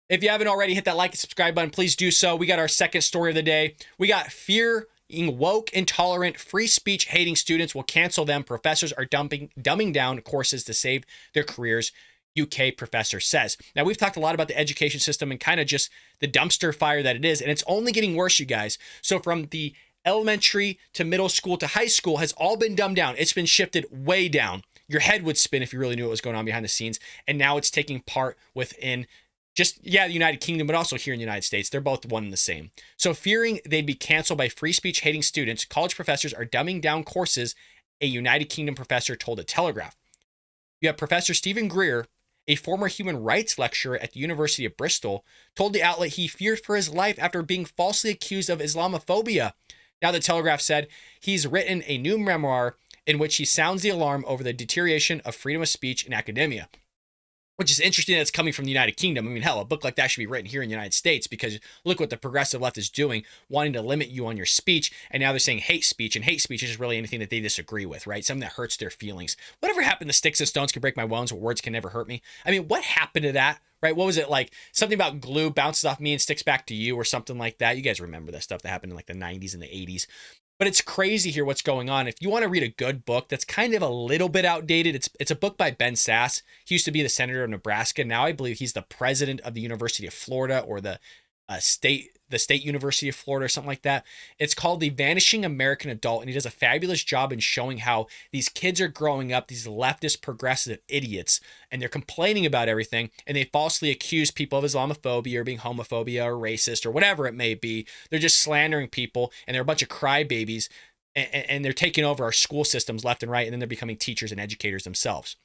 If you haven't already, hit that like and subscribe button. Please do so. We got our second story of the day. We got fear. Woke, intolerant, free speech hating students will cancel them. Professors are dumbing down courses to save their careers, UK professor says. Now, we've talked a lot about the education system and kind of just the dumpster fire that it is, and it's only getting worse, you guys. So from the elementary to middle school to high school has all been dumbed down. It's been shifted way down. Your head would spin if you really knew what was going on behind the scenes. And now it's taking part within the United Kingdom, but also here in the United States. They're both one and the same. So fearing they'd be canceled by free speech hating students, college professors are dumbing down courses, a United Kingdom professor told the Telegraph. You have Professor Stephen Greer, a former human rights lecturer at the University of Bristol, told the outlet he feared for his life after being falsely accused of Islamophobia. Now, the Telegraph said he's written a new memoir in which he sounds the alarm over the deterioration of freedom of speech in academia. Which is interesting that it's coming from the United Kingdom. I mean, hell, a book like that should be written here in the United States, because look what the progressive left is doing, wanting to limit you on your speech. And now they're saying hate speech, and hate speech is just really anything that they disagree with, right? Something that hurts their feelings. Whatever happened to sticks and stones can break my bones, but words can never hurt me? I mean, what happened to that, right? What was it like? Something about glue bounces off me and sticks back to you or something like that. You guys remember that stuff that happened in like the 90s and the 80s. But it's crazy here what's going on. If you want to read a good book that's kind of a little bit outdated, it's a book by Ben Sasse. He used to be the senator of Nebraska. Now I believe he's the president of the University of Florida, or the state University of Florida or something like that. It's called The Vanishing American Adult, and he does a fabulous job in showing how these kids are growing up, these leftist progressive idiots, and they're complaining about everything, and they falsely accuse people of Islamophobia or being homophobia or racist or whatever it may be. They're just slandering people, and they're a bunch of crybabies, and they're taking over our school systems left and right, and then they're becoming teachers and educators themselves.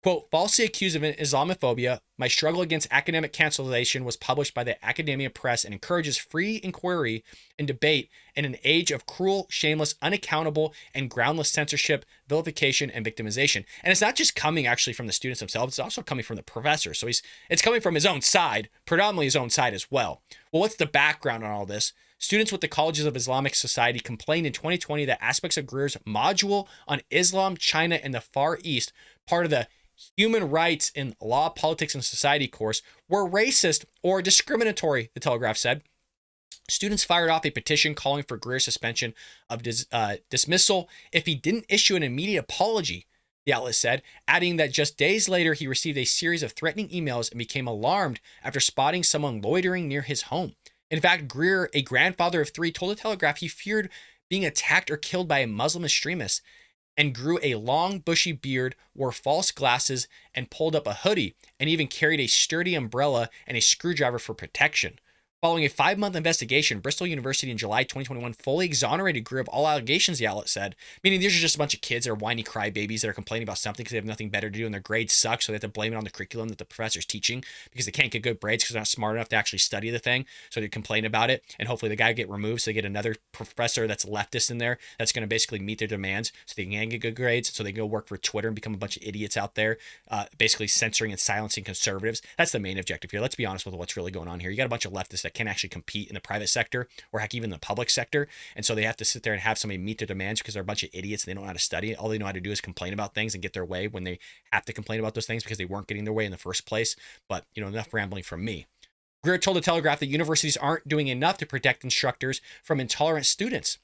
Quote, falsely accused of Islamophobia, my struggle against academic cancellation was published by the Academica Press and encourages free inquiry and debate in an age of cruel, shameless, unaccountable, and groundless censorship, vilification, and victimization. And it's not just coming actually from the students themselves, it's also coming from the professor. So it's coming from his own side, predominantly his own side as well. Well, what's the background on all this? Students with the Colleges of Islamic Society complained in 2020 that aspects of Greer's module on Islam, China, and the Far East, part of the Human Rights in Law, Politics, and Society course, were racist or discriminatory, the Telegraph said. Students fired off a petition calling for Greer's suspension of dismissal if he didn't issue an immediate apology, the outlet said, adding that just days later he received a series of threatening emails and became alarmed after spotting someone loitering near his home. In fact, Greer, a grandfather of 3, told the Telegraph he feared being attacked or killed by a Muslim extremist, and grew a long, bushy beard, wore false glasses, and pulled up a hoodie, and even carried a sturdy umbrella and a screwdriver for protection. Following a 5-month investigation, Bristol University in July 2021 fully exonerated Greer of all allegations, the outlet said, meaning these are just a bunch of kids that are whiny crybabies that are complaining about something because they have nothing better to do and their grades suck, so they have to blame it on the curriculum that the professor's teaching because they can't get good grades because they're not smart enough to actually study the thing, so they complain about it, and hopefully the guy get removed so they get another professor that's leftist in there that's going to basically meet their demands so they can get good grades, so they can go work for Twitter and become a bunch of idiots out there, basically censoring and silencing conservatives. That's the main objective here. Let's be honest with what's really going on here. You got a bunch of leftists that can't actually compete in the private sector or heck even the public sector, and so they have to sit there and have somebody meet their demands because they're a bunch of idiots and they don't know how to study. All they know how to do is complain about things and get their way when they have to complain about those things because they weren't getting their way in the first place. But enough rambling from me. Greer told the Telegraph that universities aren't doing enough to protect instructors from intolerant students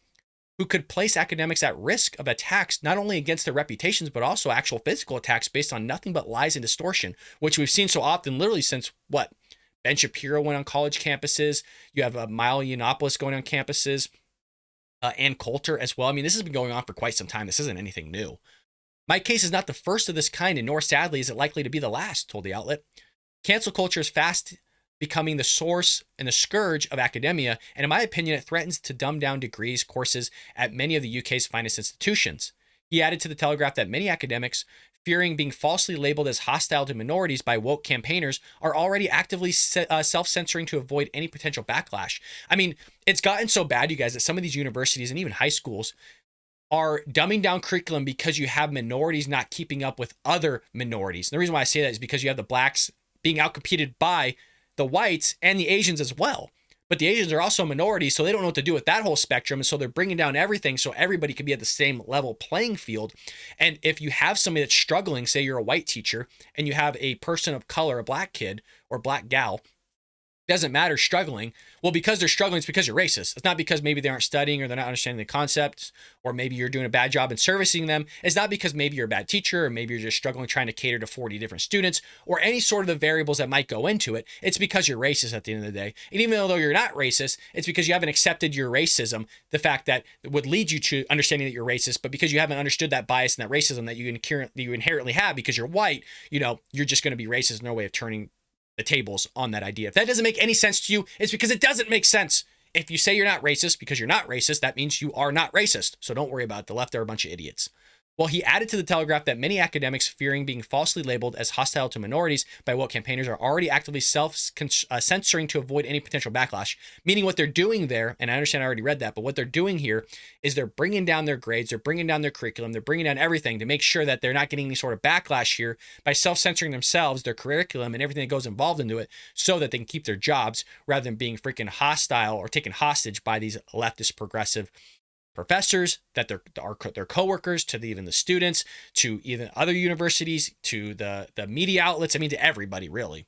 who could place academics at risk of attacks not only against their reputations but also actual physical attacks based on nothing but lies and distortion, which we've seen so often literally since Ben Shapiro went on college campuses. You have Milo Yiannopoulos going on campuses, Ann Coulter as well. I mean, this has been going on for quite some time. This isn't anything new. My case is not the first of this kind, and nor sadly is it likely to be the last, told the outlet. Cancel culture is fast becoming the source and the scourge of academia, and in my opinion, it threatens to dumb down degrees courses at many of the UK's finest institutions. He added to the Telegraph that many academics, fearing being falsely labeled as hostile to minorities by woke campaigners, are already actively self-censoring to avoid any potential backlash. I mean, it's gotten so bad, you guys, that some of these universities and even high schools are dumbing down curriculum because you have minorities not keeping up with other minorities. And the reason why I say that is because you have the blacks being outcompeted by the whites and the Asians as well. But the Asians are also minorities, so they don't know what to do with that whole spectrum. And so they're bringing down everything so everybody can be at the same level playing field. And if you have somebody that's struggling, say you're a white teacher, and you have a person of color, a black kid or black gal, doesn't matter struggling. Well, because they're struggling, it's because you're racist. It's not because maybe they aren't studying or they're not understanding the concepts, or maybe you're doing a bad job in servicing them. It's not because maybe you're a bad teacher, or maybe you're just struggling trying to cater to 40 different students, or any sort of the variables that might go into it. It's because you're racist at the end of the day. And even though you're not racist, it's because you haven't accepted your racism, the fact that would lead you to understanding that you're racist, but because you haven't understood that bias and that racism that you inherently have because you're white, you're just going to be racist. No way of turning the tables on that idea. If that doesn't make any sense to you, it's because it doesn't make sense. If you say you're not racist because you're not racist, that means you are not racist. So don't worry about it. The left are a bunch of idiots. Well, he added to the Telegraph that many academics fearing being falsely labeled as hostile to minorities by woke campaigners are already actively self-censoring to avoid any potential backlash. Meaning what they're doing there, and I understand I already read that, but what they're doing here is they're bringing down their grades, they're bringing down their curriculum, they're bringing down everything to make sure that they're not getting any sort of backlash here by self-censoring themselves, their curriculum, and everything that goes involved into it so that they can keep their jobs rather than being freaking hostile or taken hostage by these leftist progressive professors, that their coworkers, to even the students, to even other universities, to the media outlets, I mean, to everybody, really.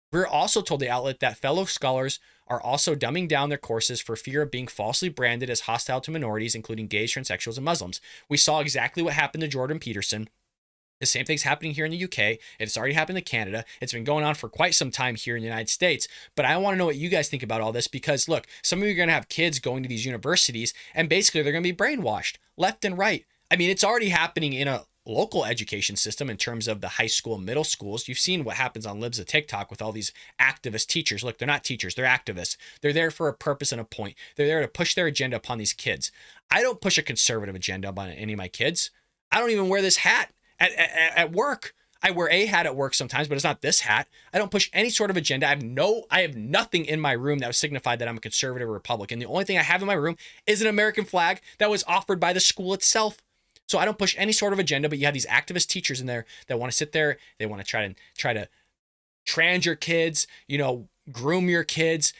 Greer also told the outlet that fellow scholars are also dumbing down their courses for fear of being falsely branded as hostile to minorities, including gays, transsexuals, and Muslims. We saw exactly what happened to Jordan Peterson. The same thing's happening here in the UK. It's already happened to Canada. It's been going on for quite some time here in the United States. But I want to know what you guys think about all this, because look, some of you are going to have kids going to these universities and basically they're going to be brainwashed left and right. I mean, it's already happening in a local education system in terms of the high school and middle schools. You've seen what happens on Libs of TikTok with all these activist teachers. Look, they're not teachers, they're activists. They're there for a purpose and a point. They're there to push their agenda upon these kids. I don't push a conservative agenda upon any of my kids. I don't even wear this hat at work. I wear a hat at work sometimes, but it's not this hat. I don't push any sort of agenda. I have nothing in my room that would signify that I'm a conservative or Republican. The only thing I have in my room is an American flag that was offered by the school itself. So I don't push any sort of agenda, but you have these activist teachers in there that want to sit there. They want to try to trans your kids, groom your kids,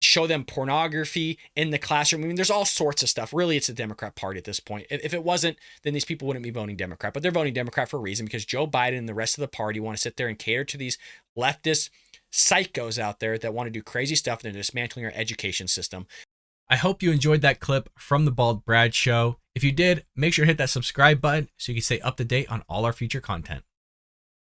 show them pornography in the classroom. I mean, there's all sorts of stuff. Really, it's the Democrat Party at this point. If it wasn't, then these people wouldn't be voting Democrat, but they're voting Democrat for a reason, because Joe Biden and the rest of the party want to sit there and cater to these leftist psychos out there that want to do crazy stuff, and they're dismantling our education system. I hope you enjoyed that clip from the Bald Brad Show. If you did, make sure to hit that subscribe button so you can stay up to date on all our future content.